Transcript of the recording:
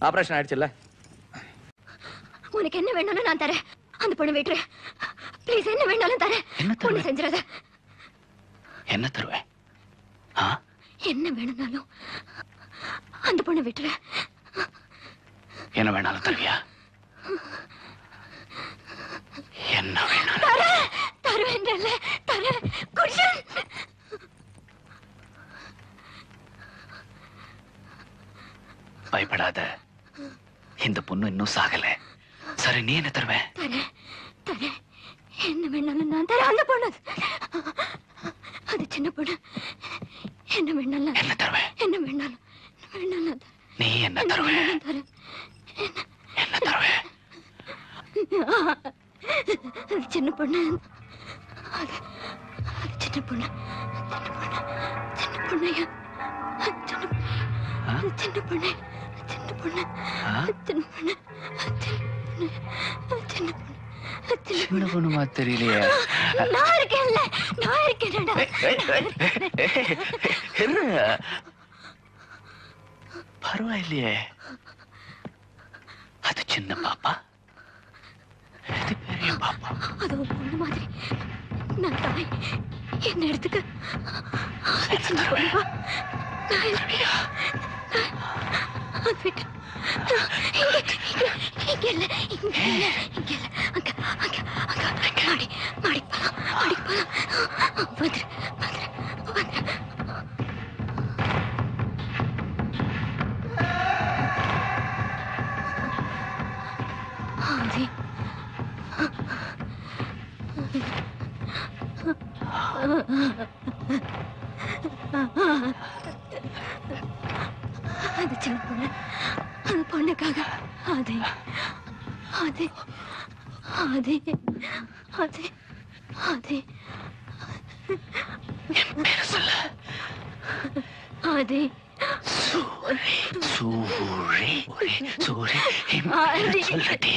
Operation ஆயிடுச்சுல்ல? உனக்கு என்ன வேணாலும் நான் தரேன். அந்த பொண்ணு விட்டுரு ப்ளீஸ். என்ன வேணாலும் தரேன். பொண்ணு செஞ்சிடாத. என்ன தருவேன்? என்ன வேணும்னாலும் அந்த பொண்ணு விட்டுரு. என்ன வேணாலும் தருவியா? என்ன வேணாலும் தருவேன். தரேன். குஷன் பயப்படாத. இந்த பொண்ணு இன்னும் சாகல. சரி, நீ என்ன தருவ? தரேன். என்ன வேணாலும் நான் தரேன். அந்த பொண்ணு அது சின்ன பொண்ணு. என்ன வேணாலும் என்ன தருவ? என்ன வேணாலும் நீ என்ன தருவ? என்ன தருவ? அது சின்ன பொண்ணு. அது சின்ன பொண்ணு. சின்ன பொண்ணையா? சின்ன பொண்ணு. சின்ன பொண்ணுமா தெரியலையே. நான் இருக்கேன்ல. நான் இருக்கேன்டா. பரவாயில்லையே. அது சின்ன பாப்பா, இது பெரிய பாப்பா. அது ஒரு பொண்ணு மாதிரி. நான் தாய். என்ன எடுத்துக்க. சின்ன பொண்ணு. அது சின்ன பொண்ணு. அந்த பொண்ணுக்காக அது அது அது அது அது அது சூரி சொல்லடி.